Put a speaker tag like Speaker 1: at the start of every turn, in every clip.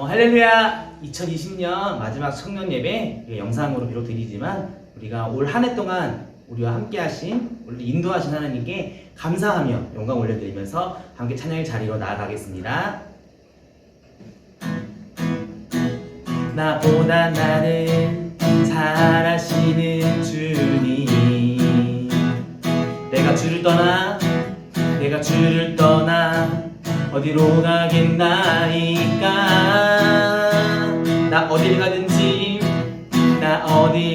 Speaker 1: 할렐루야! 2020년 마지막 청년 예배 영상으로 비록 드리지만 우리가 올 한 해 동안 우리와 함께 하신, 우리 인도하신 하나님께 감사하며 영광 올려드리면서 함께 찬양의 자리로 나아가겠습니다. 나보다 나를 잘 아시는 주님, 내가 주를 떠나 어디로 가겠나이까. 나 어디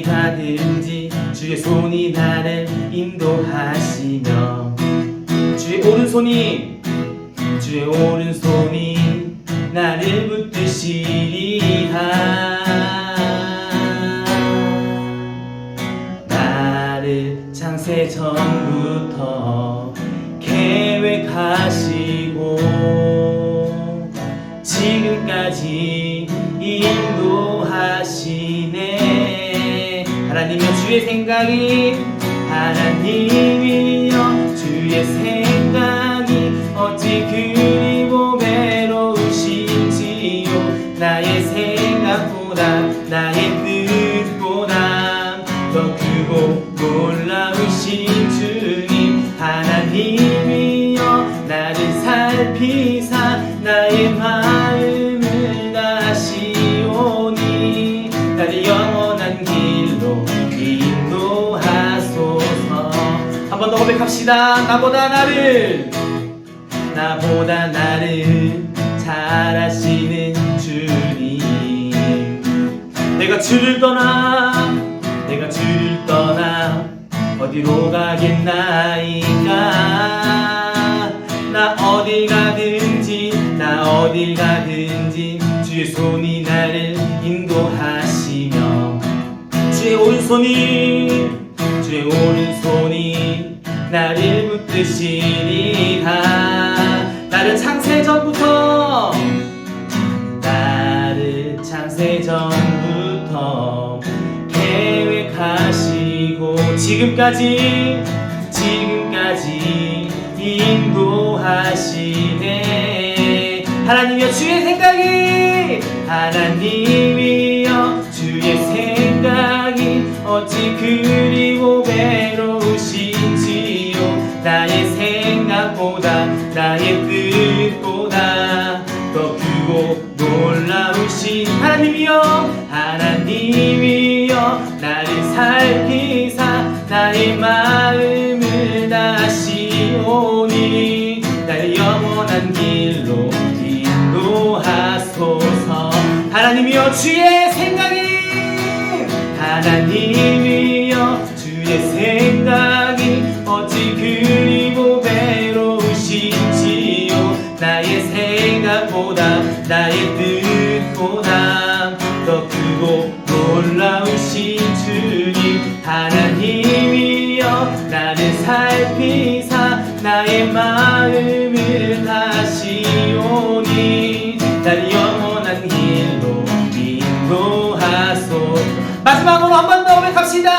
Speaker 1: 가든지 주의 손이 나를 인도하시며 주의 오른손이 나를 붙드시리라. 나를 창세 전부터 계획하시고 지금까지 인도하시네. 하나님이여 주의 생각이 어찌 그리고 외로우신지요. 나의 생각보다 나의 뜻보다 더 크고 놀라우신 주님, 하나님이여 나를 살피사 나의 마음을 다시오니 나를 영원한 길로 인도하소서. 한 번 더 고백합시다. 나보다 나를 잘 아시는 주님, 내가 주를 떠나 어디로 가겠나이까. 나 어딜 가든지 주의 손이 나를 인도하시며 주의 오른손이 나를 붙드시리라. 나를 창세 전부터 계획하시고 지금까지 인도하시네. 하나님이여 주의 생각이 어찌 그리고 외로우신지요. 나의 생각보다 나의 뜻보다 더 크고 놀라우신 하나님이여 나를 살피사 나의 마음을 다시오니 나를 영원한 길로 인도하소서. 하나님이여 주의 생각이 어찌 그리고 외로우신지요. 나의 생각보다 나의 뜻보다 더 크고 놀라우신 주님, 하나님이여 나를 살피사 나의 마음을 다시오니 나를 영원한 길로 인도하소서. 마지막으로 한 번 더 고백합시다.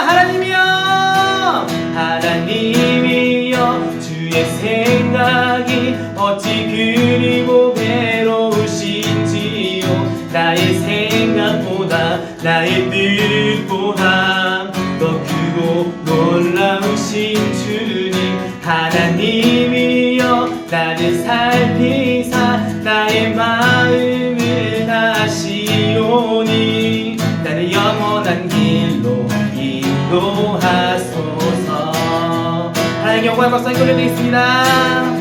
Speaker 1: 하나님이여 주의 생각이 어찌 그리고 외로우신지요. 나의 생각보다 나의 뜻보다 더 크고 놀라우신 주님, 하나님이여 나를 살피사 나의 마음을 다시오니 나를 영원한 길로 인도하소서. 하나님께 영광의 박수 올려드리겠습니다.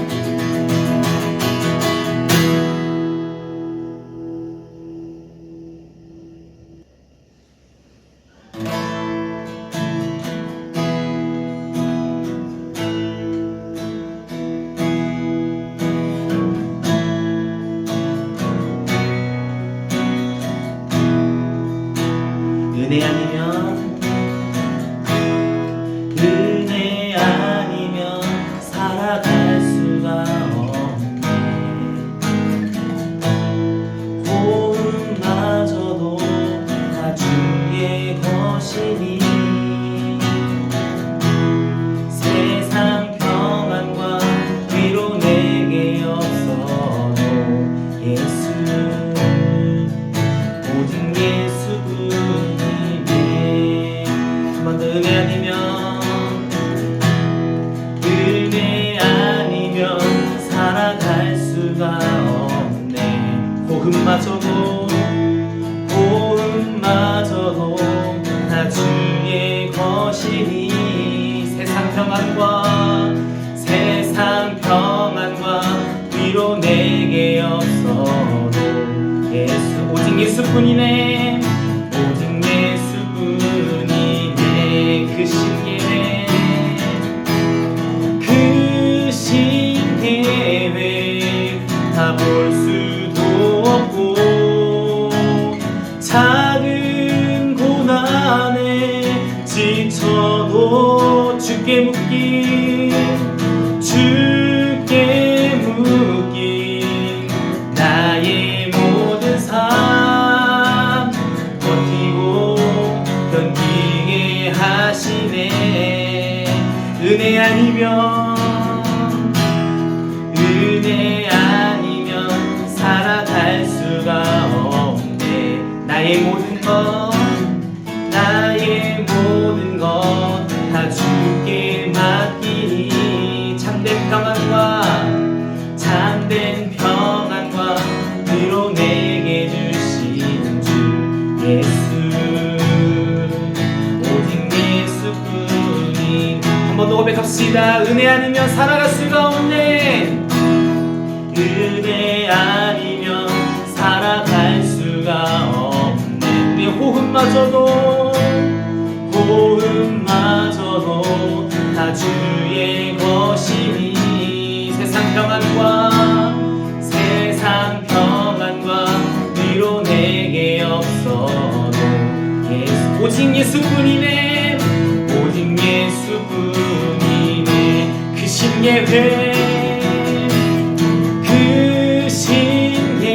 Speaker 1: 은혜 아니면 살아갈 수가 없네. 호흡마저도 다 주의 것이니 세상 평안과 위로 내게 없어도 예수 호흡마저도 다 주의 것이니 세상 평안과 위로 내게 없어도 예수 오직 예수뿐이네 오직 예수뿐이네 그 신예배 다 볼 수도 없고 작은 고난에 지쳐도 주께 묶인 나의 모든 삶 버티고 견디게 하시네 은혜 아니면 살아갈 수가 없네 나의 모든 것 다 주께 맡기니 참된 평안과 위로 내게 주신 주 예수 오직 예수뿐인 한 번 더 고백합시다 은혜 아니면 살아갈 수가 없네 은혜 아니면 살아갈 수가 없네 우리 호흡마저도 다 주의 것이니 세상 평안과 위로 내게 없어도 예수 오직 예수뿐이네 그 신예배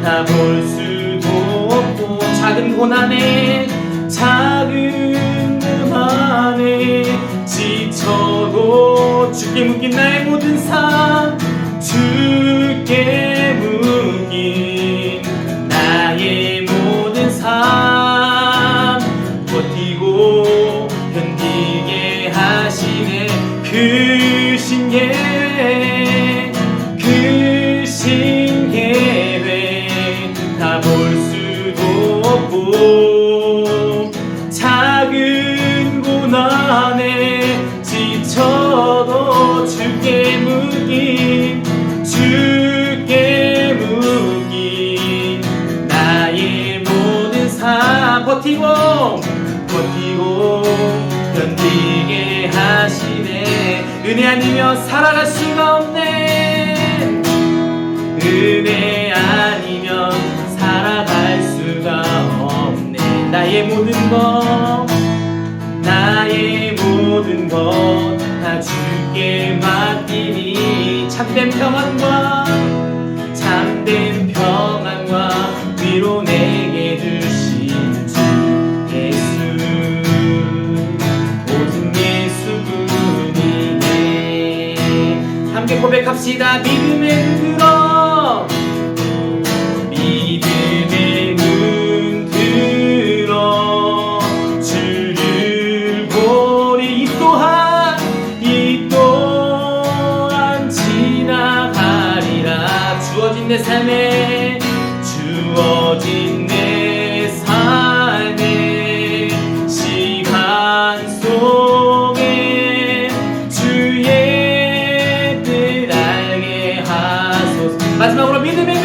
Speaker 1: 다 볼 수도 없고 작은 고난에 지쳐도 주께 묶인 나의 모든 삶 주께 묶인 나의 모든 삶 버티고 견디게 하시네 그 신예배 다 볼 수도 없고 작은 고난에 지쳐도 주께 묶인 나의 모든 삶 버티고 견디게 하시네 은혜 아니면 살아갈 수가 없네 은혜 아니면 살아갈 수가 없네 나의 모든 것 다 주께 맡기니 참된 평안과 위로 내게 주신 주 예수 오직 예수뿐이네 함께 고백합시다 믿음의 눈 들어 주를 보리 이 또한 지나가리라 주어진 내 삶에 시간 속에 주의 뜻 알게 하소서 마지막으로 믿음의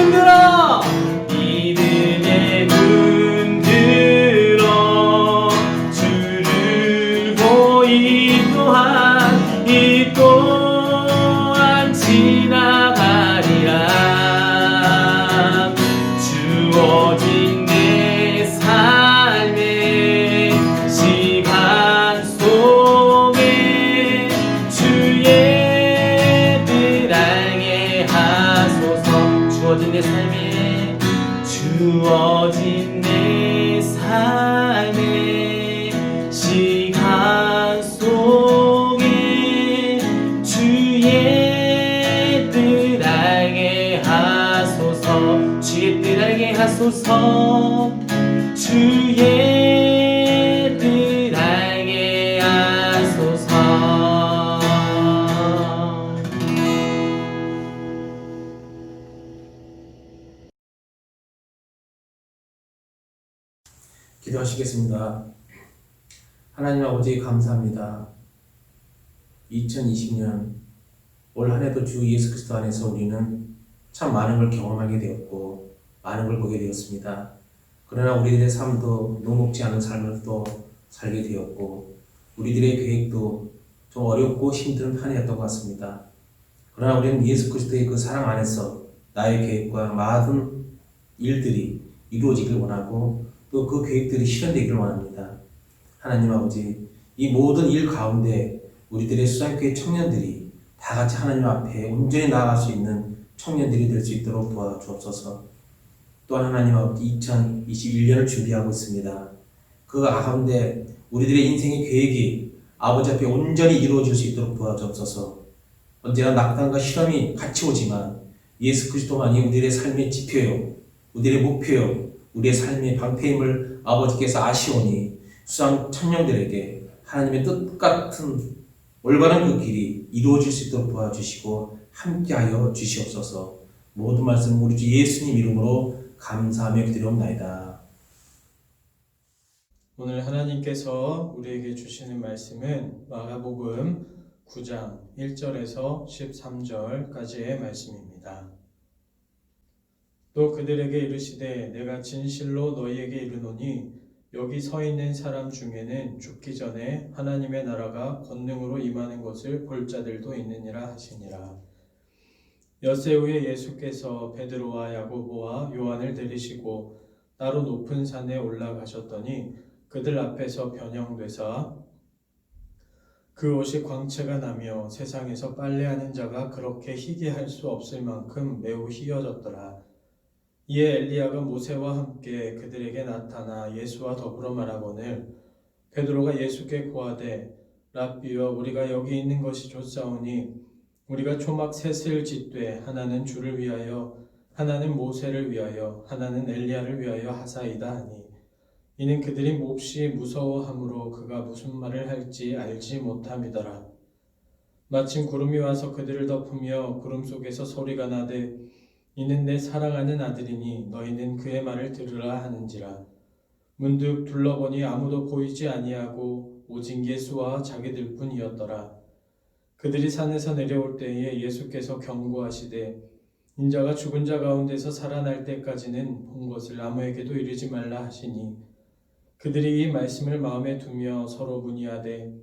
Speaker 1: 눈 들어 주를 보이 이 또한 지나가리라 주어진 내 삶의 시간 속에 주의 뜻 알게 하소서 주어진 내 삶의 시간 속에 주의 뜻 알게 하소서 주의 뜻 알게 하소서 주의 뜻 알게 하소서
Speaker 2: 기도하시겠습니다. 하나님 아버지 감사합니다. 2020년 올 한 해도 주 예수 그리스도 안에서 우리는 참 많은 걸 경험하게 되었고 많은 걸 보게 되었습니다. 그러나 우리들의 삶도 녹록지 않은 삶을 또 살게 되었고 우리들의 계획도 좀 어렵고 힘든 한 해였던 것 같습니다. 그러나 우리는 예수 그리스도의 그 사랑 안에서 나의 계획과 모든 일들이 이루어지길 원하고 또 그 계획들이 실현되기를 원합니다. 하나님 아버지, 이 모든 일 가운데 우리들의 수장교회 청년들이 다 같이 하나님 앞에 온전히 나아갈 수 있는 청년들이 될 수 있도록 도와주옵소서. 또한 하나님 아버지 2021년을 준비하고 있습니다. 그 가운데 우리들의 인생의 계획이 아버지 앞에 온전히 이루어질 수 있도록 도와주옵소서. 언제나 낙담과 실험이 같이 오지만 예수 그리스도만이 우리들의 삶의 지표요, 우리들의 목표요, 우리의 삶의 방패임을 아버지께서 아시오니 수상 청년들에게 하나님의 뜻같은 올바른 그 길이 이루어질 수 있도록 도와주시고 함께하여 주시옵소서. 모든 말씀 우리 주 예수님 이름으로 감사하며 기도하옵나이다.
Speaker 3: 오늘 하나님께서 우리에게 주시는 말씀은 마가복음 9장 1절에서 13절까지의 말씀입니다. 또 그들에게 이르시되 내가 진실로 너희에게 이르노니 여기 서 있는 사람 중에는 죽기 전에 하나님의 나라가 권능으로 임하는 것을 볼 자들도 있느니라 하시니라. 엿새 후에 예수께서 베드로와 야고보와 요한을 데리시고 따로 높은 산에 올라가셨더니 그들 앞에서 변형되사 그 옷이 광채가 나며 세상에서 빨래하는 자가 그렇게 희게 할 수 없을 만큼 매우 희어졌더라. 이에 엘리야가 모세와 함께 그들에게 나타나 예수와 더불어 말하거늘 베드로가 예수께 고하되 랍비여 우리가 여기 있는 것이 좋사오니 우리가 초막 셋을 짓되 하나는 주를 위하여 하나는 모세를 위하여 하나는 엘리야를 위하여 하사이다 하니 이는 그들이 몹시 무서워하므로 그가 무슨 말을 할지 알지 못함이더라. 마침 구름이 와서 그들을 덮으며 구름 속에서 소리가 나되 이는 내 사랑하는 아들이니 너희는 그의 말을 들으라 하는지라. 문득 둘러보니 아무도 보이지 아니하고 오직 예수와 자기들 뿐이었더라. 그들이 산에서 내려올 때에 예수께서 경고하시되 인자가 죽은 자 가운데서 살아날 때까지는 본 것을 아무에게도 이르지 말라 하시니 그들이 이 말씀을 마음에 두며 서로 문의하되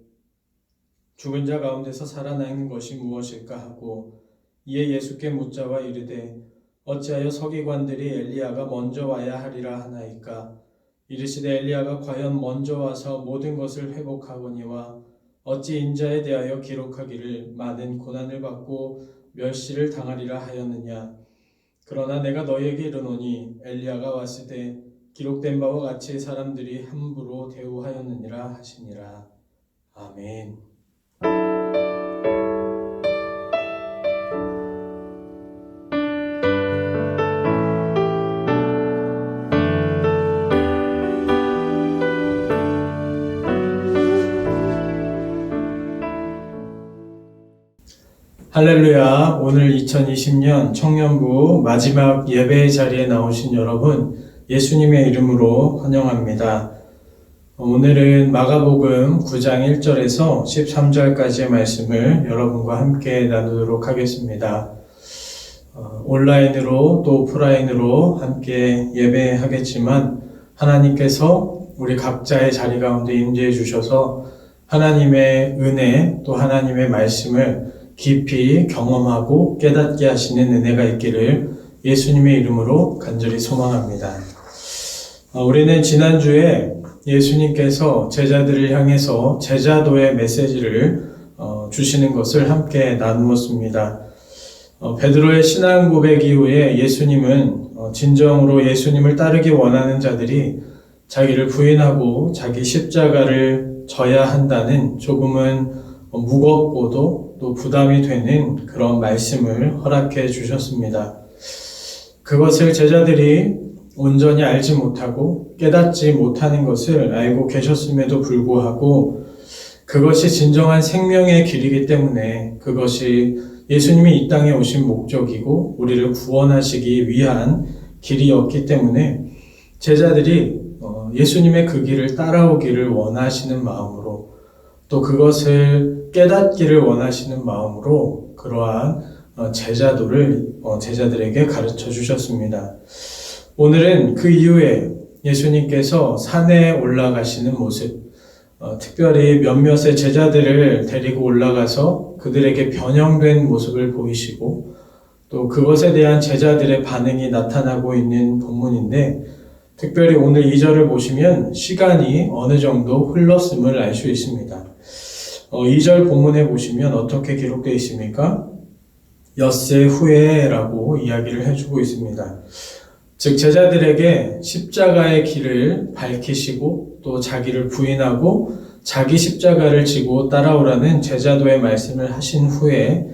Speaker 3: 죽은 자 가운데서 살아나는 것이 무엇일까 하고 이에 예수께 묻자와 이르되 어찌하여 서기관들이 엘리야가 먼저 와야 하리라 하나이까. 이르시되 엘리야가 과연 먼저 와서 모든 것을 회복하거니와 어찌 인자에 대하여 기록하기를 많은 고난을 받고 멸시를 당하리라 하였느냐. 그러나 내가 너희에게 이르노니 엘리야가 왔을 때 기록된 바와 같이 사람들이 함부로 대우하였느니라 하시니라. 아멘. 할렐루야. 오늘 2020년 청년부 마지막 예배의 자리에 나오신 여러분 예수님의 이름으로 환영합니다. 오늘은 마가복음 9장 1절에서 13절까지의 말씀을 여러분과 함께 나누도록 하겠습니다. 온라인으로 또 오프라인으로 함께 예배하겠지만 하나님께서 우리 각자의 자리 가운데 임재해 주셔서 하나님의 은혜 또 하나님의 말씀을 깊이 경험하고 깨닫게 하시는 은혜가 있기를 예수님의 이름으로 간절히 소망합니다. 우리는 지난주에 예수님께서 제자들을 향해서 제자도의 메시지를 주시는 것을 함께 나누었습니다. 베드로의 신앙 고백 이후에 예수님은 진정으로 예수님을 따르기 원하는 자들이 자기를 부인하고 자기 십자가를 져야 한다는 조금은 무겁고도 또 부담이 되는 그런 말씀을 허락해 주셨습니다. 그것을 제자들이 온전히 알지 못하고 깨닫지 못하는 것을 알고 계셨음에도 불구하고 그것이 진정한 생명의 길이기 때문에 그것이 예수님이 이 땅에 오신 목적이고 우리를 구원하시기 위한 길이었기 때문에 제자들이 예수님의 그 길을 따라오기를 원하시는 마음으로 또 그것을 깨닫기를 원하시는 마음으로 그러한 제자들에게 가르쳐 주셨습니다. 오늘은 그 이후에 예수님께서 산에 올라가시는 모습, 특별히 몇몇의 제자들을 데리고 올라가서 그들에게 변형된 모습을 보이시고 또 그것에 대한 제자들의 반응이 나타나고 있는 본문인데 특별히 오늘 2절을 보시면 시간이 어느 정도 흘렀음을 알 수 있습니다. 2절 본문에 보시면 어떻게 기록되어 있습니까? 엿새 후에라고 이야기를 해주고 있습니다. 즉 제자들에게 십자가의 길을 밝히시고 또 자기를 부인하고 자기 십자가를 지고 따라오라는 제자도의 말씀을 하신 후에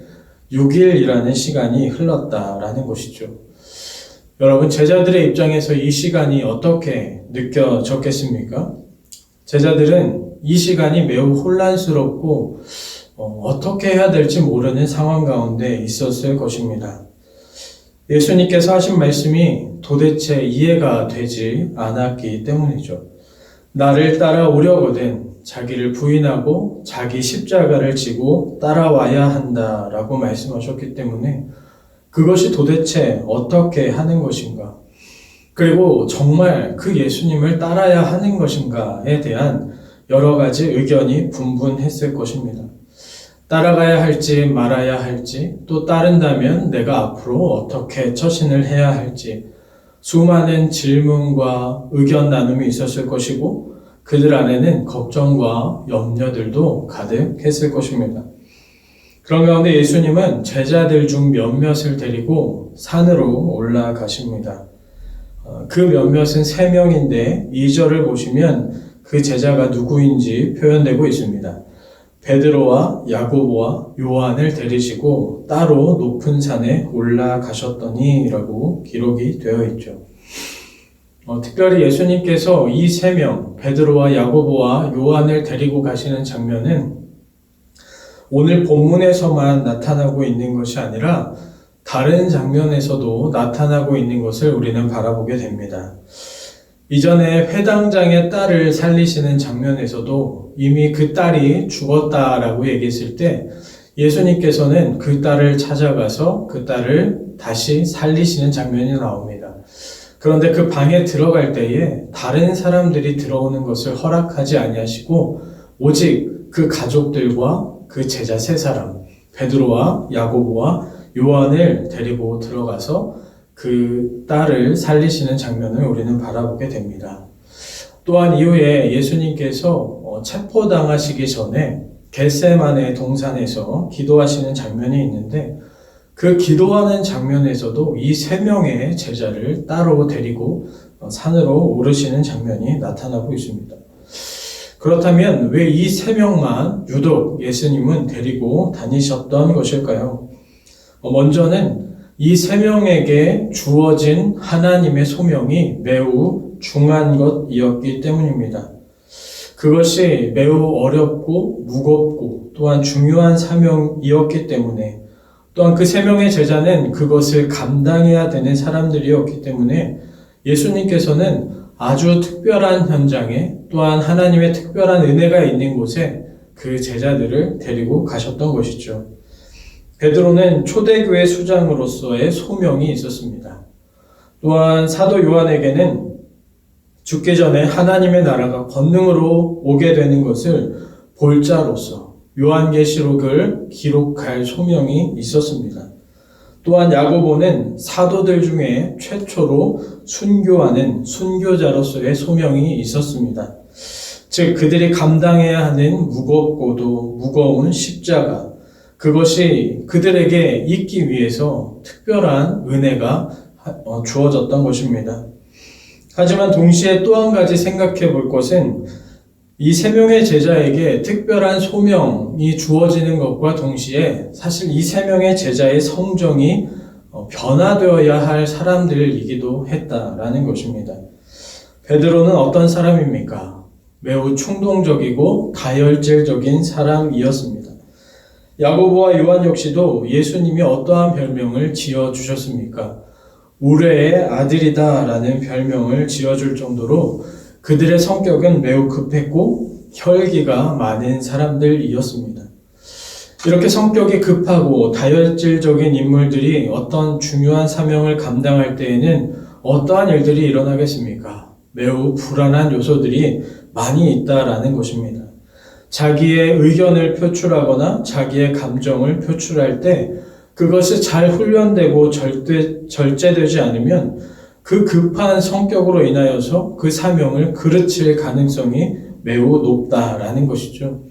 Speaker 3: 6일이라는 시간이 흘렀다라는 것이죠. 여러분 제자들의 입장에서 이 시간이 어떻게 느껴졌겠습니까? 제자들은 이 시간이 매우 혼란스럽고 어떻게 해야 될지 모르는 상황 가운데 있었을 것입니다. 예수님께서 하신 말씀이 도대체 이해가 되지 않았기 때문이죠. 나를 따라오려거든 자기를 부인하고 자기 십자가를 지고 따라와야 한다라고 말씀하셨기 때문에 그것이 도대체 어떻게 하는 것인가? 그리고 정말 그 예수님을 따라야 하는 것인가에 대한 여러 가지 의견이 분분했을 것입니다. 따라가야 할지 말아야 할지 또 따른다면 내가 앞으로 어떻게 처신을 해야 할지 수많은 질문과 의견 나눔이 있었을 것이고 그들 안에는 걱정과 염려들도 가득했을 것입니다. 그런 가운데 예수님은 제자들 중 몇몇을 데리고 산으로 올라가십니다. 그 몇몇은 3명인데 2절을 보시면 그 제자가 누구인지 표현되고 있습니다. 베드로와 야고보와 요한을 데리시고 따로 높은 산에 올라가셨더니 라고 기록이 되어 있죠. 특별히 예수님께서 이 3명 베드로와 야고보와 요한을 데리고 가시는 장면은 오늘 본문에서만 나타나고 있는 것이 아니라 다른 장면에서도 나타나고 있는 것을 우리는 바라보게 됩니다. 이전에 회당장의 딸을 살리시는 장면에서도 이미 그 딸이 죽었다라고 얘기했을 때 예수님께서는 그 딸을 찾아가서 그 딸을 다시 살리시는 장면이 나옵니다. 그런데 그 방에 들어갈 때에 다른 사람들이 들어오는 것을 허락하지 아니하시고 오직 그 가족들과 그 제자 3사람 베드로와 야고보와 요한을 데리고 들어가서 그 딸을 살리시는 장면을 우리는 바라보게 됩니다. 또한 이후에 예수님께서 체포당하시기 전에 겟세마네 동산에서 기도하시는 장면이 있는데 그 기도하는 장면에서도 이 3명의 제자를 따로 데리고 산으로 오르시는 장면이 나타나고 있습니다. 그렇다면 왜 이 3명만 유독 예수님은 데리고 다니셨던 것일까요? 먼저는 이 3명에게 주어진 하나님의 소명이 매우 중한 것이었기 때문입니다. 그것이 매우 어렵고 무겁고 또한 중요한 사명이었기 때문에 또한 그 3명의 제자는 그것을 감당해야 되는 사람들이었기 때문에 예수님께서는 아주 특별한 현장에 또한 하나님의 특별한 은혜가 있는 곳에 그 제자들을 데리고 가셨던 것이죠. 베드로는 초대교회 수장으로서의 소명이 있었습니다. 또한 사도 요한에게는 죽기 전에 하나님의 나라가 권능으로 오게 되는 것을 볼 자로서 요한계시록을 기록할 소명이 있었습니다. 또한 야고보는 사도들 중에 최초로 순교하는 순교자로서의 소명이 있었습니다. 즉 그들이 감당해야 하는 무겁고도 무거운 십자가, 그것이 그들에게 있기 위해서 특별한 은혜가 주어졌던 것입니다. 하지만 동시에 또 한 가지 생각해 볼 것은 이 3명의 제자에게 특별한 소명이 주어지는 것과 동시에 사실 이 3명의 제자의 성정이 변화되어야 할 사람들이기도 했다라는 것입니다. 베드로는 어떤 사람입니까? 매우 충동적이고 다혈질적인 사람이었습니다. 야고보와 요한 역시도 예수님이 어떠한 별명을 지어주셨습니까? 우레의 아들이다 라는 별명을 지어줄 정도로 그들의 성격은 매우 급했고 혈기가 많은 사람들이었습니다. 이렇게 성격이 급하고 다혈질적인 인물들이 어떤 중요한 사명을 감당할 때에는 어떠한 일들이 일어나겠습니까? 매우 불안한 요소들이 많이 있다라는 것입니다. 자기의 의견을 표출하거나 자기의 감정을 표출할 때 그것이 잘 훈련되고 절제되지 않으면 그 급한 성격으로 인하여서 그 사명을 그르칠 가능성이 매우 높다라는 것이죠.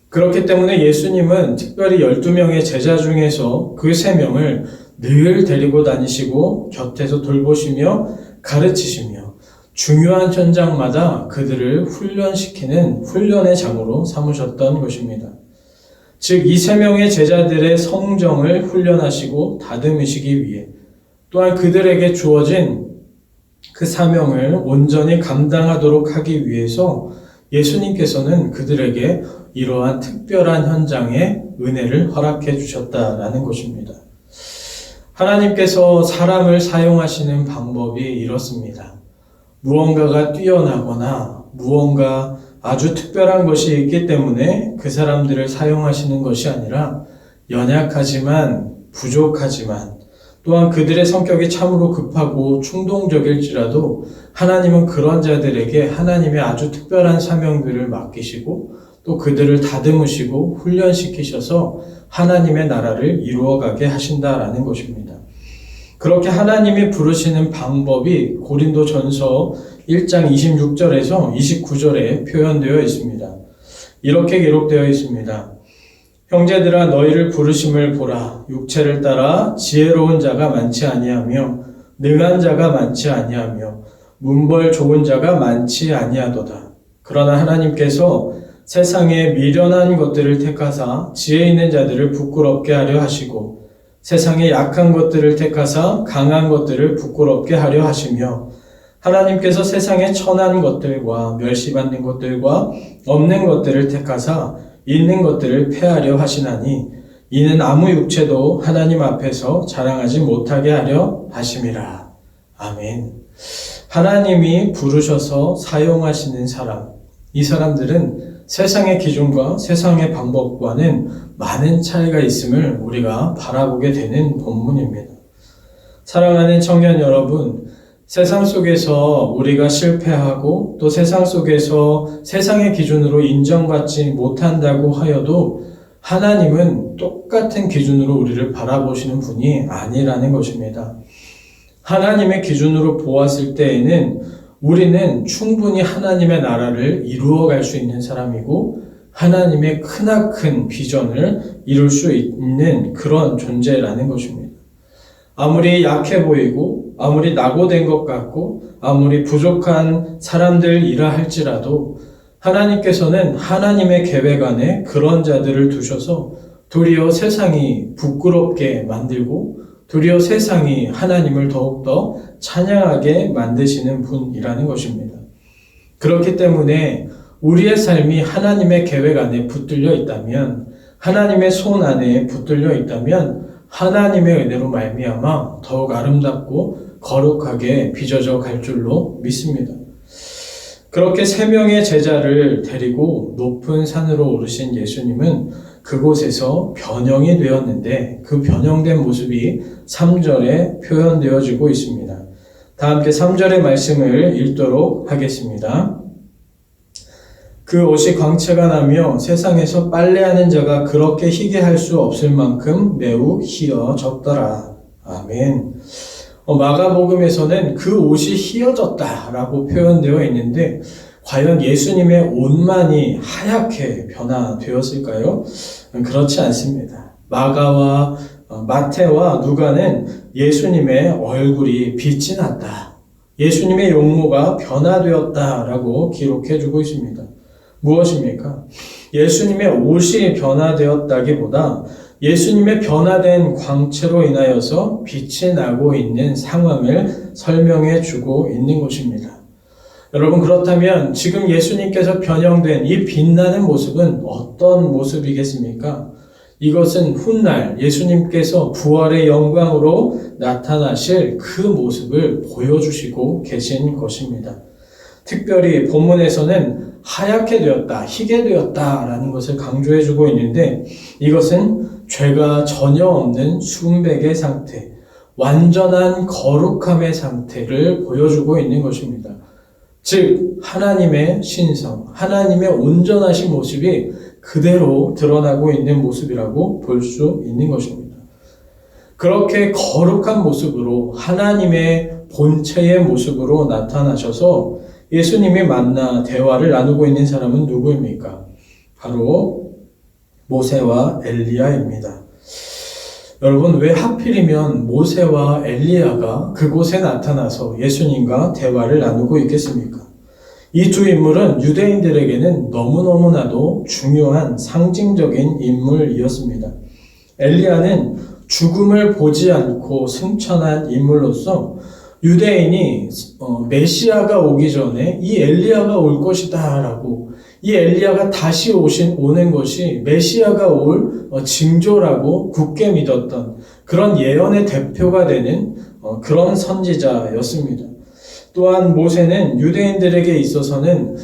Speaker 3: 그렇기 때문에 예수님은 특별히 12명의 제자 중에서 그 3명을 늘 데리고 다니시고 곁에서 돌보시며 가르치시며 중요한 현장마다 그들을 훈련시키는 훈련의 장으로 삼으셨던 것입니다. 즉, 이 3명의 제자들의 성정을 훈련하시고 다듬으시기 위해 또한 그들에게 주어진 그 사명을 온전히 감당하도록 하기 위해서 예수님께서는 그들에게 이러한 특별한 현장의 은혜를 허락해 주셨다라는 것입니다. 하나님께서 사람을 사용하시는 방법이 이렇습니다. 무언가가 뛰어나거나 무언가 아주 특별한 것이 있기 때문에 그 사람들을 사용하시는 것이 아니라 연약하지만 부족하지만 또한 그들의 성격이 참으로 급하고 충동적일지라도 하나님은 그런 자들에게 하나님의 아주 특별한 사명들을 맡기시고 또 그들을 다듬으시고 훈련시키셔서 하나님의 나라를 이루어가게 하신다라는 것입니다. 그렇게 하나님이 부르시는 방법이 고린도전서 1장 26절에서 29절에 표현되어 있습니다. 이렇게 기록되어 있습니다. 형제들아 너희를 부르심을 보라. 육체를 따라 지혜로운 자가 많지 아니하며 능한 자가 많지 아니하며 문벌 좋은 자가 많지 아니하도다. 그러나 하나님께서 세상에 미련한 것들을 택하사 지혜 있는 자들을 부끄럽게 하려 하시고 세상에 약한 것들을 택하사 강한 것들을 부끄럽게 하려 하시며 하나님께서 세상에 천한 것들과 멸시받는 것들과 없는 것들을 택하사 있는 것들을 폐하려 하시나니 이는 아무 육체도 하나님 앞에서 자랑하지 못하게 하려 하심이라. 아멘. 하나님이 부르셔서 사용하시는 사람, 이 사람들은 세상의 기준과 세상의 방법과는 많은 차이가 있음을 우리가 바라보게 되는 본문입니다. 사랑하는 청년 여러분, 세상 속에서 우리가 실패하고 또 세상 속에서 세상의 기준으로 인정받지 못한다고 하여도 하나님은 똑같은 기준으로 우리를 바라보시는 분이 아니라는 것입니다. 하나님의 기준으로 보았을 때에는 우리는 충분히 하나님의 나라를 이루어갈 수 있는 사람이고 하나님의 크나큰 비전을 이룰 수 있는 그런 존재라는 것입니다. 아무리 약해 보이고 아무리 낙오된 것 같고 아무리 부족한 사람들이라 할지라도 하나님께서는 하나님의 계획 안에 그런 자들을 두셔서 도리어 세상이 부끄럽게 만들고 도리어 세상이 하나님을 더욱더 찬양하게 만드시는 분이라는 것입니다. 그렇기 때문에 우리의 삶이 하나님의 계획 안에 붙들려 있다면 하나님의 손 안에 붙들려 있다면 하나님의 은혜로 말미암아 더욱 아름답고 거룩하게 빚어져 갈 줄로 믿습니다. 그렇게 3명의 제자를 데리고 높은 산으로 오르신 예수님은 그곳에서 변형이 되었는데 그 변형된 모습이 3절에 표현되어지고 있습니다. 다 함께 3절의 말씀을 읽도록 하겠습니다. 그 옷이 광채가 나며 세상에서 빨래하는 자가 그렇게 희게 할 수 없을 만큼 매우 희어졌더라. 아멘. 마가복음에서는 그 옷이 희어졌다라고 표현되어 있는데 과연 예수님의 옷만이 하얗게 변화되었을까요? 그렇지 않습니다. 마가와 마태와 누가는 예수님의 얼굴이 빛이 났다. 예수님의 용모가 변화되었다라고 기록해주고 있습니다. 무엇입니까? 예수님의 옷이 변화되었다기보다 예수님의 변화된 광채로 인하여서 빛이 나고 있는 상황을 설명해 주고 있는 것입니다. 여러분, 그렇다면 지금 예수님께서 변형된 이 빛나는 모습은 어떤 모습이겠습니까? 이것은 훗날 예수님께서 부활의 영광으로 나타나실 그 모습을 보여주시고 계신 것입니다. 특별히 본문에서는 하얗게 되었다, 희게 되었다라는 것을 강조해주고 있는데 이것은 죄가 전혀 없는 순백의 상태, 완전한 거룩함의 상태를 보여주고 있는 것입니다. 즉 하나님의 신성, 하나님의 온전하신 모습이 그대로 드러나고 있는 모습이라고 볼 수 있는 것입니다. 그렇게 거룩한 모습으로 하나님의 본체의 모습으로 나타나셔서 예수님이 만나 대화를 나누고 있는 사람은 누구입니까? 바로 모세와 엘리야입니다. 여러분, 왜 하필이면 모세와 엘리야가 그곳에 나타나서 예수님과 대화를 나누고 있겠습니까? 이 두 인물은 유대인들에게는 너무너무나도 중요한 상징적인 인물이었습니다. 엘리야는 죽음을 보지 않고 승천한 인물로서 유대인이 메시아가 오기 전에 이 엘리야가 올 것이다 라고, 이 엘리야가 다시 오는 것이 메시아가 올 징조라고 굳게 믿었던 그런 예언의 대표가 되는 그런 선지자였습니다. 또한 모세는 유대인들에게 있어서는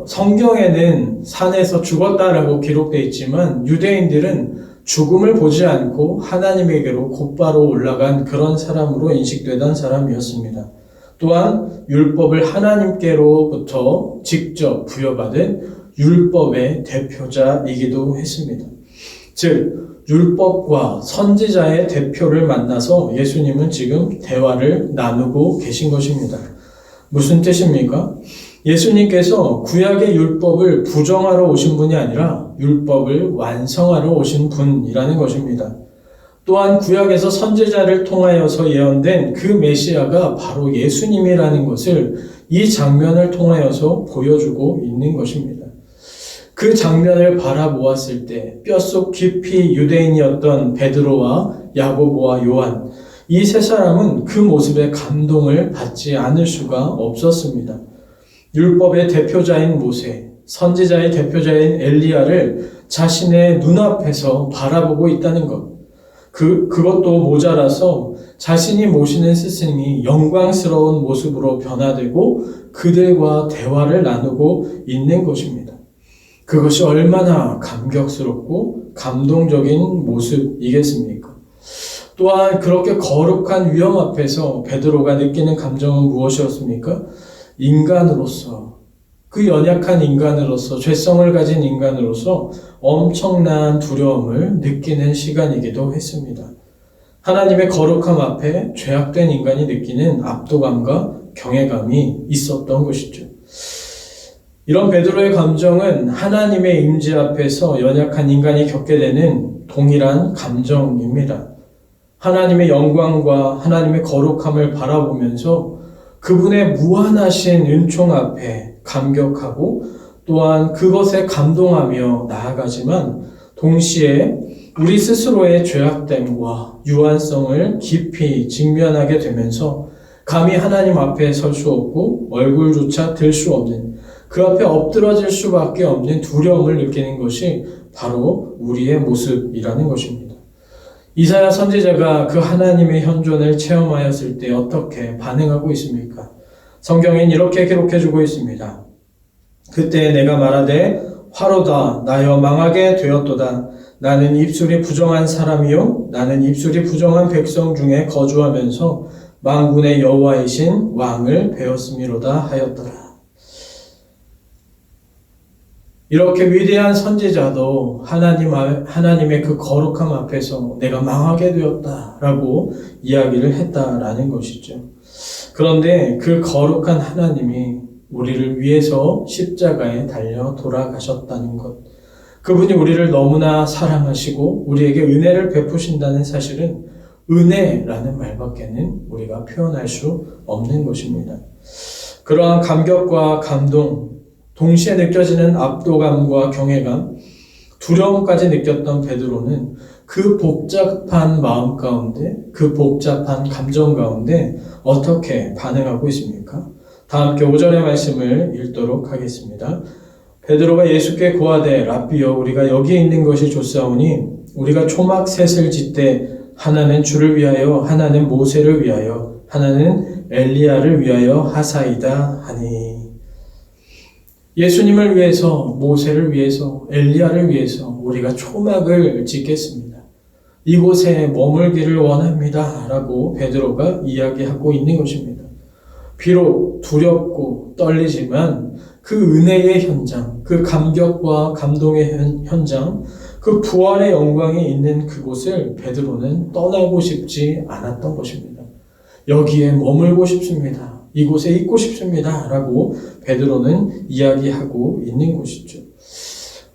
Speaker 3: 성경에는 산에서 죽었다라고 기록되어 있지만 유대인들은 죽음을 보지 않고 하나님에게로 곧바로 올라간 그런 사람으로 인식되던 사람이었습니다. 또한 율법을 하나님께로부터 직접 부여받은 율법의 대표자이기도 했습니다. 즉 율법과 선지자의 대표를 만나서 예수님은 지금 대화를 나누고 계신 것입니다. 무슨 뜻입니까? 예수님께서 구약의 율법을 부정하러 오신 분이 아니라 율법을 완성하러 오신 분이라는 것입니다. 또한 구약에서 선지자를 통하여서 예언된 그 메시아가 바로 예수님이라는 것을 이 장면을 통하여서 보여주고 있는 것입니다. 그 장면을 바라보았을 때 뼛속 깊이 유대인이었던 베드로와 야고보와 요한, 이 세 사람은 그 모습에 감동을 받지 않을 수가 없었습니다. 율법의 대표자인 모세, 선지자의 대표자인 엘리야를 자신의 눈앞에서 바라보고 있다는 것. 그것도 모자라서 자신이 모시는 스승이 영광스러운 모습으로 변화되고 그들과 대화를 나누고 있는 것입니다. 그것이 얼마나 감격스럽고 감동적인 모습이겠습니까? 또한 그렇게 거룩한 위험 앞에서 베드로가 느끼는 감정은 무엇이었습니까? 인간으로서, 그 연약한 인간으로서, 죄성을 가진 인간으로서 엄청난 두려움을 느끼는 시간이기도 했습니다. 하나님의 거룩함 앞에 죄악된 인간이 느끼는 압도감과 경외감이 있었던 것이죠. 이런 베드로의 감정은 하나님의 임재 앞에서 연약한 인간이 겪게 되는 동일한 감정입니다. 하나님의 영광과 하나님의 거룩함을 바라보면서 그분의 무한하신 은총 앞에 감격하고 또한 그것에 감동하며 나아가지만 동시에 우리 스스로의 죄악됨과 유한성을 깊이 직면하게 되면서 감히 하나님 앞에 설 수 없고 얼굴조차 들 수 없는, 그 앞에 엎드러질 수밖에 없는 두려움을 느끼는 것이 바로 우리의 모습이라는 것입니다. 이사야 선지자가 그 하나님의 현존을 체험하였을 때 어떻게 반응하고 있습니까? 성경엔 이렇게 기록해주고 있습니다. 그때 내가 말하되 화로다 나여 망하게 되었도다. 나는 입술이 부정한 사람이요 나는 입술이 부정한 백성 중에 거주하면서 만군의 여호와이신 왕을 배웠음이로다 하였더라. 이렇게 위대한 선지자도 하나님의 그 거룩함 앞에서 내가 망하게 되었다라고 이야기를 했다라는 것이죠. 그런데 그 거룩한 하나님이 우리를 위해서 십자가에 달려 돌아가셨다는 것, 그분이 우리를 너무나 사랑하시고 우리에게 은혜를 베푸신다는 사실은 은혜라는 말밖에는 우리가 표현할 수 없는 것입니다. 그러한 감격과 감동, 동시에 느껴지는 압도감과 경외감, 두려움까지 느꼈던 베드로는 그 복잡한 마음 가운데, 그 복잡한 감정 가운데 어떻게 반응하고 있습니까? 다 함께 5절의 말씀을 읽도록 하겠습니다. 베드로가 예수께 고하되 랍비여 우리가 여기 있는 것이 좋사오니 우리가 초막 셋을 짓되 하나는 주를 위하여 하나는 모세를 위하여 하나는 엘리야를 위하여 하사이다 하니. 예수님을 위해서, 모세를 위해서, 엘리야를 위해서 우리가 초막을 짓겠습니다. 이곳에 머물기를 원합니다. 라고 베드로가 이야기하고 있는 것입니다. 비록 두렵고 떨리지만 그 은혜의 현장, 그 감격과 감동의 현장, 그 부활의 영광이 있는 그곳을 베드로는 떠나고 싶지 않았던 것입니다. 여기에 머물고 싶습니다. 이곳에 있고 싶습니다. 라고 베드로는 이야기하고 있는 것이죠.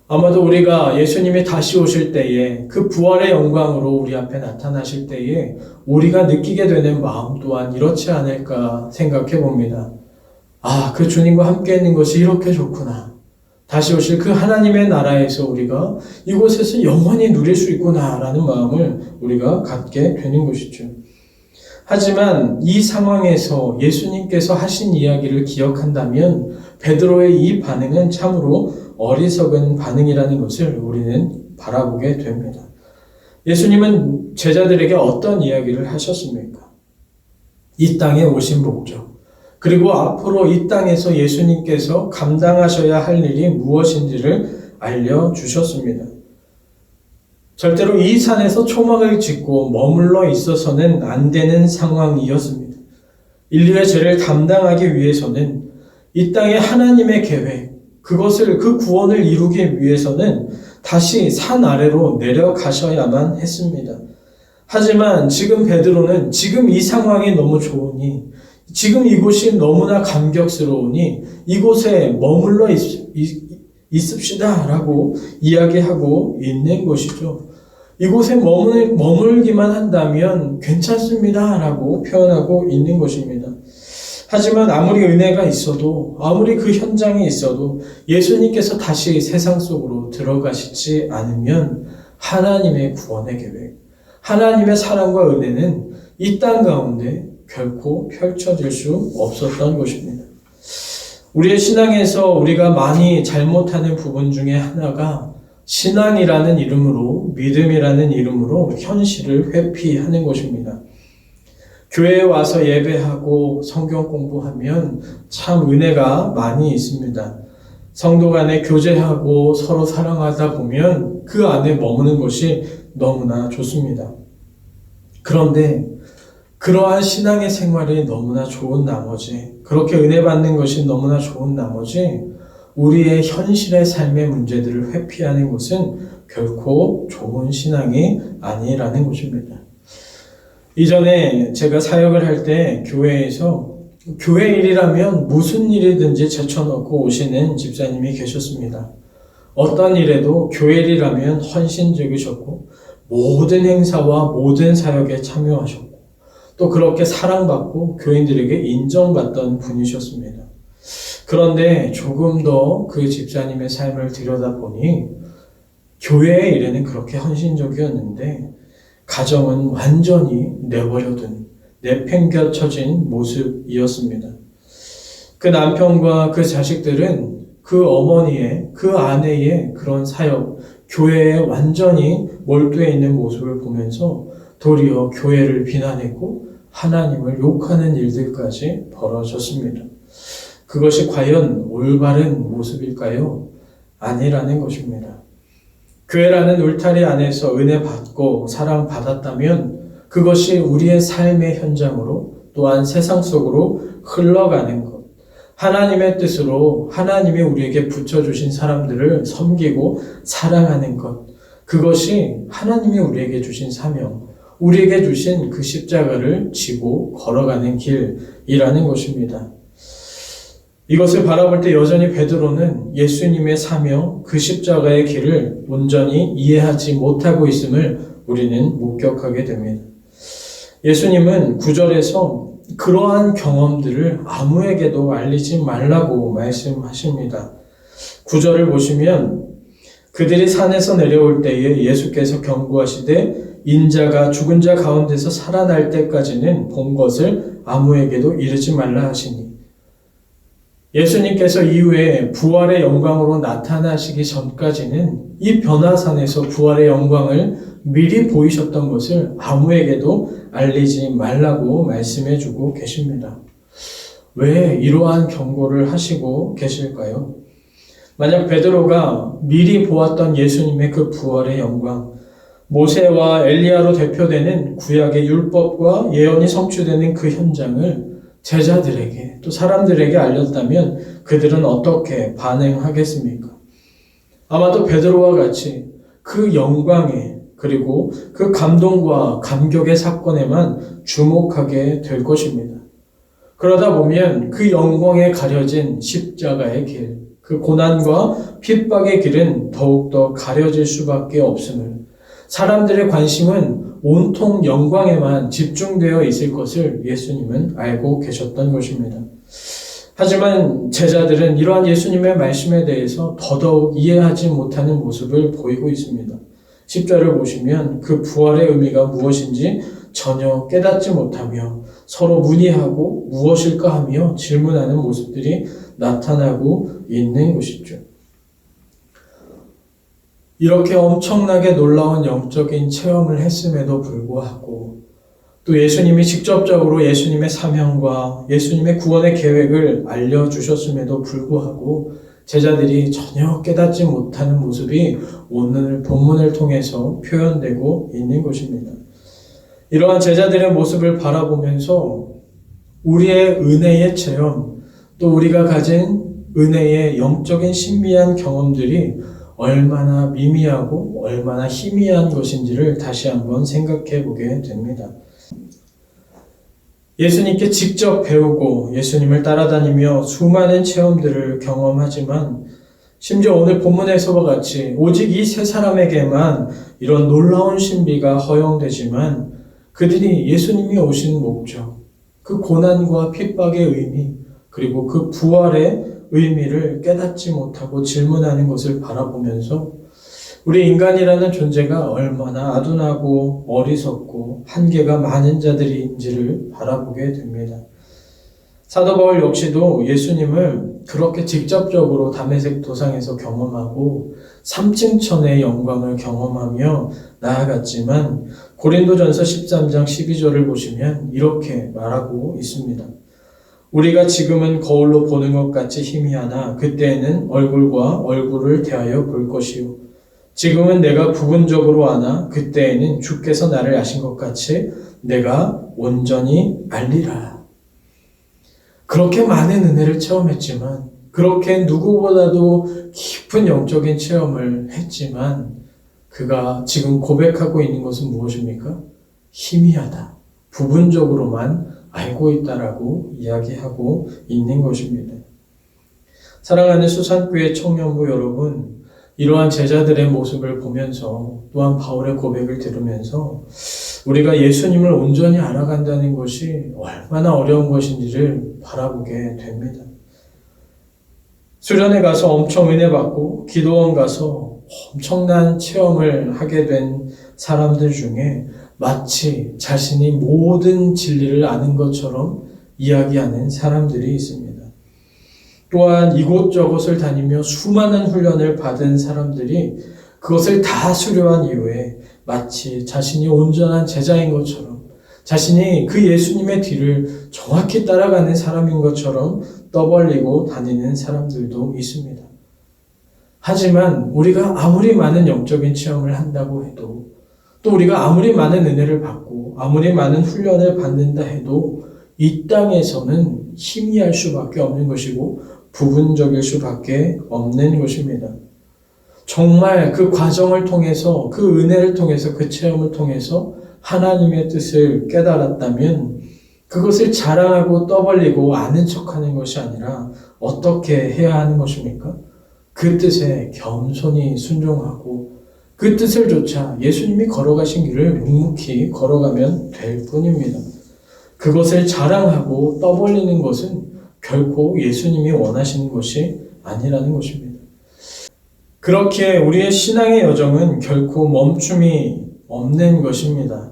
Speaker 3: 아마도 우리가 예수님이 다시 오실 때에 그 부활의 영광으로 우리 앞에 나타나실 때에 우리가 느끼게 되는 마음 또한 이렇지 않을까 생각해 봅니다. 아, 그 주님과 함께 있는 것이 이렇게 좋구나. 다시 오실 그 하나님의 나라에서 우리가 이곳에서 영원히 누릴 수 있구나 라는 마음을 우리가 갖게 되는 것이죠. 하지만 이 상황에서 예수님께서 하신 이야기를 기억한다면 베드로의 이 반응은 참으로 어리석은 반응이라는 것을 우리는 바라보게 됩니다. 예수님은 제자들에게 어떤 이야기를 하셨습니까? 이 땅에 오신 목적, 그리고 앞으로 이 땅에서 예수님께서 감당하셔야 할 일이 무엇인지를 알려주셨습니다. 절대로 이 산에서 초막을 짓고 머물러 있어서는 안 되는 상황이었습니다. 인류의 죄를 담당하기 위해서는 이 땅에 하나님의 계획, 그 구원을 이루기 위해서는 다시 산 아래로 내려가셔야만 했습니다. 하지만 지금 베드로는 지금 이 상황이 너무 좋으니, 지금 이곳이 너무나 감격스러우니 이곳에 머물러 있읍시다 라고 이야기하고 있는 것이죠. 이곳에 머물기만 한다면 괜찮습니다 라고 표현하고 있는 것입니다. 하지만 아무리 은혜가 있어도, 아무리 그 현장에 있어도 예수님께서 다시 세상 속으로 들어가시지 않으면 하나님의 구원의 계획, 하나님의 사랑과 은혜는 이 땅 가운데 결코 펼쳐질 수 없었던 것입니다. 우리의 신앙에서 우리가 많이 잘못하는 부분 중에 하나가 신앙이라는 이름으로, 믿음이라는 이름으로 현실을 회피하는 것입니다. 교회에 와서 예배하고 성경 공부하면 참 은혜가 많이 있습니다. 성도 간에 교제하고 서로 사랑하다 보면 그 안에 머무는 것이 너무나 좋습니다. 그런데 그러한 신앙의 생활이 너무나 좋은 나머지, 그렇게 은혜 받는 것이 너무나 좋은 나머지 우리의 현실의 삶의 문제들을 회피하는 것은 결코 좋은 신앙이 아니라는 것입니다. 이전에 제가 사역을 할 때 교회에서 교회 일이라면 무슨 일이든지 제쳐놓고 오시는 집사님이 계셨습니다. 어떤 일에도 교회 일이라면 헌신적이셨고 모든 행사와 모든 사역에 참여하셨고 또 그렇게 사랑받고 교인들에게 인정받던 분이셨습니다. 그런데 조금 더 그 집사님의 삶을 들여다보니 교회의 일에는 그렇게 헌신적이었는데 가정은 완전히 내버려둔, 내팽겨쳐진 모습이었습니다. 그 남편과 그 자식들은 그 어머니의, 그 아내의 그런 사역, 교회에 완전히 몰두해 있는 모습을 보면서 도리어 교회를 비난했고 하나님을 욕하는 일들까지 벌어졌습니다. 그것이 과연 올바른 모습일까요? 아니라는 것입니다. 교회라는 울타리 안에서 은혜 받고 사랑 받았다면 그것이 우리의 삶의 현장으로 또한 세상 속으로 흘러가는 것, 하나님의 뜻으로 하나님이 우리에게 붙여주신 사람들을 섬기고 사랑하는 것, 그것이 하나님이 우리에게 주신 사명, 우리에게 주신 그 십자가를 지고 걸어가는 길이라는 것입니다. 이것을 바라볼 때 여전히 베드로는 예수님의 사명, 그 십자가의 길을 온전히 이해하지 못하고 있음을 우리는 목격하게 됩니다. 예수님은 9절에서 그러한 경험들을 아무에게도 알리지 말라고 말씀하십니다. 9절을 보시면 그들이 산에서 내려올 때에 예수께서 경고하시되 인자가 죽은 자 가운데서 살아날 때까지는 본 것을 아무에게도 이르지 말라 하시니 예수님께서 이후에 부활의 영광으로 나타나시기 전까지는 이 변화산에서 부활의 영광을 미리 보이셨던 것을 아무에게도 알리지 말라고 말씀해 주고 계십니다. 왜 이러한 경고를 하시고 계실까요? 만약 베드로가 미리 보았던 예수님의 그 부활의 영광, 모세와 엘리야로 대표되는 구약의 율법과 예언이 성취되는 그 현장을 제자들에게 또 사람들에게 알렸다면 그들은 어떻게 반응하겠습니까? 아마도 베드로와 같이 그 영광에 그리고 그 감동과 감격의 사건에만 주목하게 될 것입니다. 그러다 보면 그 영광에 가려진 십자가의 길, 그 고난과 핍박의 길은 더욱더 가려질 수밖에 없음을, 사람들의 관심은 온통 영광에만 집중되어 있을 것을 예수님은 알고 계셨던 것입니다. 하지만 제자들은 이러한 예수님의 말씀에 대해서 더더욱 이해하지 못하는 모습을 보이고 있습니다. 10절을 보시면 그 부활의 의미가 무엇인지 전혀 깨닫지 못하며 서로 문의하고 무엇일까 하며 질문하는 모습들이 나타나고 있는 것이죠. 이렇게 엄청나게 놀라운 영적인 체험을 했음에도 불구하고 또 예수님이 직접적으로 예수님의 사명과 예수님의 구원의 계획을 알려주셨음에도 불구하고 제자들이 전혀 깨닫지 못하는 모습이 오늘 본문을 통해서 표현되고 있는 것입니다. 이러한 제자들의 모습을 바라보면서 우리의 은혜의 체험, 또 우리가 가진 은혜의 영적인 신비한 경험들이 얼마나 미미하고 얼마나 희미한 것인지를 다시 한번 생각해 보게 됩니다. 예수님께 직접 배우고 예수님을 따라다니며 수많은 체험들을 경험하지만 심지어 오늘 본문에서와 같이 오직 이 세 사람에게만 이런 놀라운 신비가 허용되지만 그들이 예수님이 오신 목적, 그 고난과 핍박의 의미, 그리고 그 부활의 의미를 깨닫지 못하고 질문하는 것을 바라보면서 우리 인간이라는 존재가 얼마나 아둔하고 어리석고 한계가 많은 자들인지를 바라보게 됩니다. 사도 바울 역시도 예수님을 그렇게 직접적으로 다메섹 도상에서 경험하고 삼층천의 영광을 경험하며 나아갔지만 고린도전서 13장 12절을 보시면 이렇게 말하고 있습니다. 우리가 지금은 거울로 보는 것 같이 희미하나 그때에는 얼굴과 얼굴을 대하여 볼 것이요. 지금은 내가 부분적으로 아나 그때에는 주께서 나를 아신 것 같이 내가 온전히 알리라. 그렇게 많은 은혜를 체험했지만, 그렇게 누구보다도 깊은 영적인 체험을 했지만 그가 지금 고백하고 있는 것은 무엇입니까? 희미하다. 부분적으로만 알고 있다라고 이야기하고 있는 것입니다. 사랑하는 수산교회 청년부 여러분, 이러한 제자들의 모습을 보면서 또한 바울의 고백을 들으면서 우리가 예수님을 온전히 알아간다는 것이 얼마나 어려운 것인지를 바라보게 됩니다. 수련회 가서 엄청 은혜 받고 기도원 가서 엄청난 체험을 하게 된 사람들 중에 마치 자신이 모든 진리를 아는 것처럼 이야기하는 사람들이 있습니다. 또한 이곳저곳을 다니며 수많은 훈련을 받은 사람들이 그것을 다 수료한 이후에 마치 자신이 온전한 제자인 것처럼, 자신이 그 예수님의 뒤를 정확히 따라가는 사람인 것처럼 떠벌리고 다니는 사람들도 있습니다. 하지만 우리가 아무리 많은 영적인 체험을 한다고 해도, 또 우리가 아무리 많은 은혜를 받고 아무리 많은 훈련을 받는다 해도 이 땅에서는 희미할 수밖에 없는 것이고 부분적일 수밖에 없는 것입니다. 정말 그 과정을 통해서, 그 은혜를 통해서, 그 체험을 통해서 하나님의 뜻을 깨달았다면 그것을 자랑하고 떠벌리고 아는 척하는 것이 아니라 어떻게 해야 하는 것입니까? 그 뜻에 겸손히 순종하고 그 뜻을 좇아 예수님이 걸어가신 길을 묵묵히 걸어가면 될 뿐입니다. 그것을 자랑하고 떠벌리는 것은 결코 예수님이 원하시는 것이 아니라는 것입니다. 그렇게 우리의 신앙의 여정은 결코 멈춤이 없는 것입니다.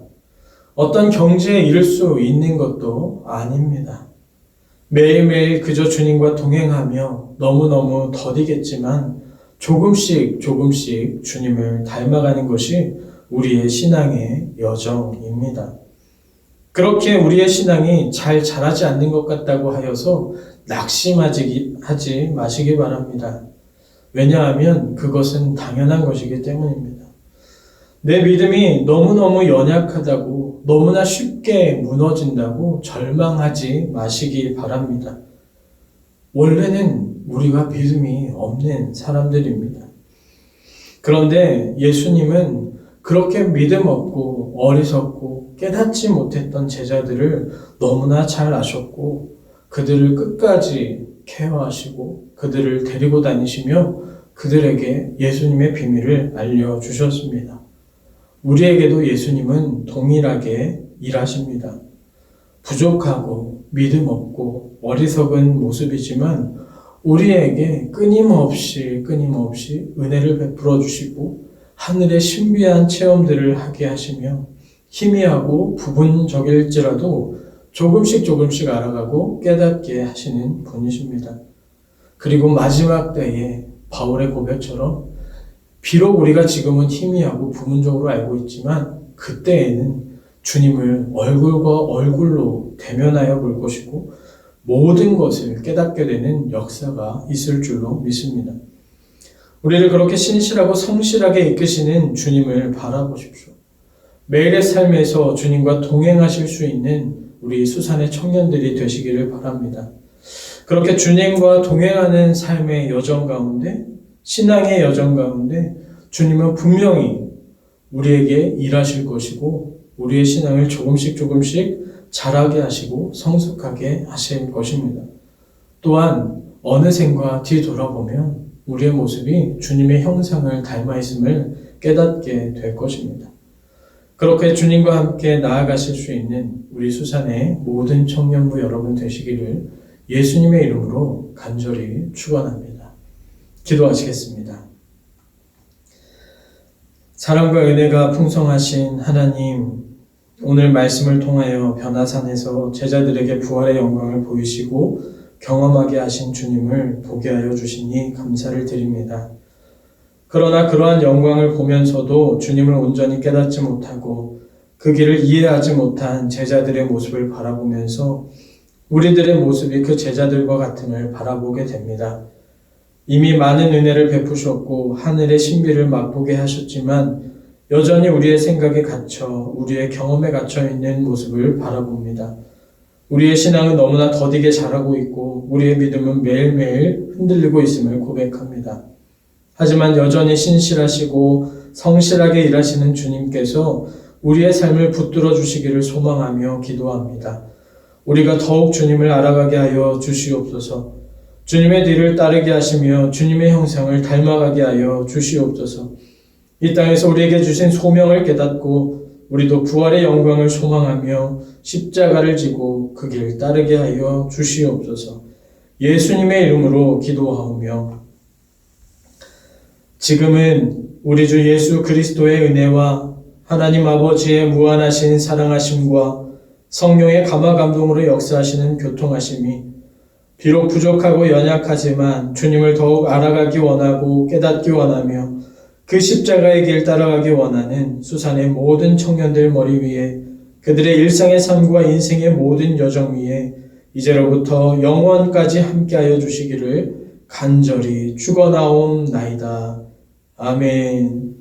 Speaker 3: 어떤 경지에 이를 수 있는 것도 아닙니다. 매일매일 그저 주님과 동행하며 너무너무 더디겠지만 조금씩 주님을 닮아가는 것이 우리의 신앙의 여정입니다. 그렇게 우리의 신앙이 잘 자라지 않는 것 같다고 하여서 낙심하지 마시기 바랍니다. 왜냐하면 그것은 당연한 것이기 때문입니다. 내 믿음이 너무너무 연약하다고, 너무나 쉽게 무너진다고 절망하지 마시기 바랍니다. 원래는 우리가 믿음이 없는 사람들입니다. 그런데 예수님은 그렇게 믿음 없고 어리석고 깨닫지 못했던 제자들을 너무나 잘 아셨고 그들을 끝까지 케어하시고 그들을 데리고 다니시며 그들에게 예수님의 비밀을 알려주셨습니다. 우리에게도 예수님은 동일하게 일하십니다. 부족하고 믿음 없고 어리석은 모습이지만 우리에게 끊임없이 은혜를 베풀어 주시고 하늘의 신비한 체험들을 하게 하시며 희미하고 부분적일지라도 조금씩 알아가고 깨닫게 하시는 분이십니다. 그리고 마지막 때에 바울의 고백처럼 비록 우리가 지금은 희미하고 부분적으로 알고 있지만 그때에는 주님을 얼굴과 얼굴로 대면하여 볼 것이고 모든 것을 깨닫게 되는 역사가 있을 줄로 믿습니다. 우리를 그렇게 신실하고 성실하게 이끄시는 주님을 바라보십시오. 매일의 삶에서 주님과 동행하실 수 있는 우리 수산의 청년들이 되시기를 바랍니다. 그렇게 주님과 동행하는 삶의 여정 가운데, 신앙의 여정 가운데 주님은 분명히 우리에게 일하실 것이고 우리의 신앙을 조금씩 자라게 하시고 성숙하게 하실 것입니다. 또한 어느샌가 뒤돌아보면 우리의 모습이 주님의 형상을 닮아 있음을 깨닫게 될 것입니다. 그렇게 주님과 함께 나아가실 수 있는 우리 수산의 모든 청년부 여러분 되시기를 예수님의 이름으로 간절히 축원합니다. 기도하시겠습니다. 사랑과 은혜가 풍성하신 하나님, 오늘 말씀을 통하여 변화산에서 제자들에게 부활의 영광을 보이시고 경험하게 하신 주님을 보게 하여 주시니 감사를 드립니다. 그러나 그러한 영광을 보면서도 주님을 온전히 깨닫지 못하고 그 길을 이해하지 못한 제자들의 모습을 바라보면서 우리들의 모습이 그 제자들과 같음을 바라보게 됩니다. 이미 많은 은혜를 베푸셨고 하늘의 신비를 맛보게 하셨지만 여전히 우리의 생각에 갇혀 우리의 경험에 갇혀 있는 모습을 바라봅니다. 우리의 신앙은 너무나 더디게 자라고 있고 우리의 믿음은 매일매일 흔들리고 있음을 고백합니다. 하지만 여전히 신실하시고 성실하게 일하시는 주님께서 우리의 삶을 붙들어 주시기를 소망하며 기도합니다. 우리가 더욱 주님을 알아가게 하여 주시옵소서. 주님의 뒤를 따르게 하시며 주님의 형상을 닮아가게 하여 주시옵소서. 이 땅에서 우리에게 주신 소명을 깨닫고 우리도 부활의 영광을 소망하며 십자가를 지고 그 길 따르게 하여 주시옵소서. 예수님의 이름으로 기도하오며 지금은 우리 주 예수 그리스도의 은혜와 하나님 아버지의 무한하신 사랑하심과 성령의 감화 감동으로 역사하시는 교통하심이 비록 부족하고 연약하지만 주님을 더욱 알아가기 원하고 깨닫기 원하며 그 십자가의 길 따라가기 원하는 수산의 모든 청년들 머리 위에 그들의 일상의 삶과 인생의 모든 여정 위에 이제로부터 영원까지 함께하여 주시기를 간절히 축원하옵나이다. 아멘.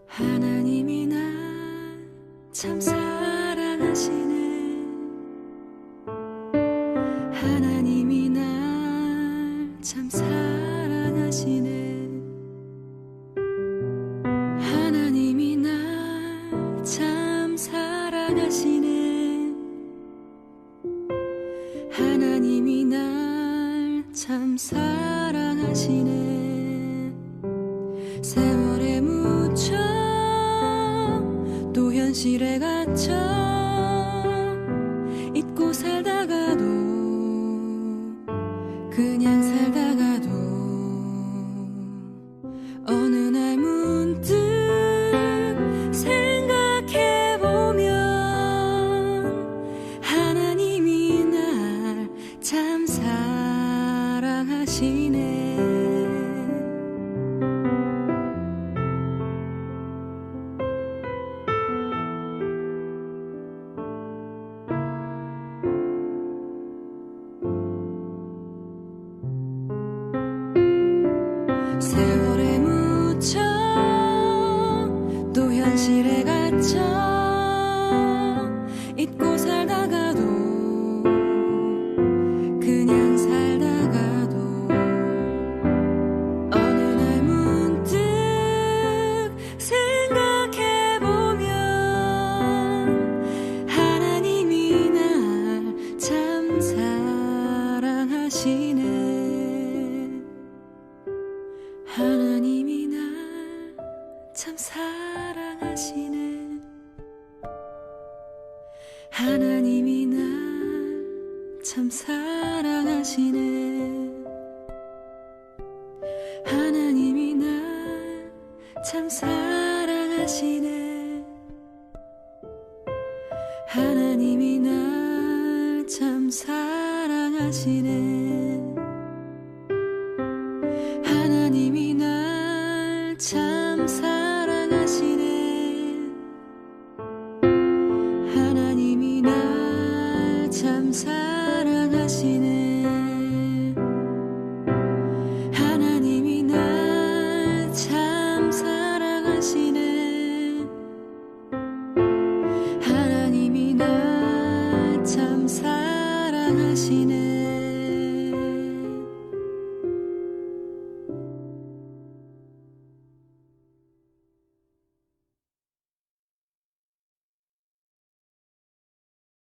Speaker 4: 하나님이 날 참 사랑하시네. 하나님이 날 참 사랑하시네. 하나님이 날 참 사랑하시네. 하나님이 날 참 사랑하시네. 세월에 묻혀 또 현실에 갇혀 잊고 살다가도 그냥 살다가도 어느 날 문득 생각해보면 하나님이 날 참 사랑하시네. 세월에 묻혀 또 현실에 갇혀 잊고 살다가도 그냥 살다가도 어느 날 문득 생각해보면 하나님이 날 참 사랑하시네. 하나님이 날 참 사랑하시네. 하나님이 날 참 사랑하시네. 하나님이 날 참 사랑하시네. 하나님이 날 참 사랑하시네. 하나님이 날 참 사랑하시네. 하나님이 날 참 사랑하시네. 하나님이 날 참 사랑하시네. 하나님이 날 참 사랑하시네.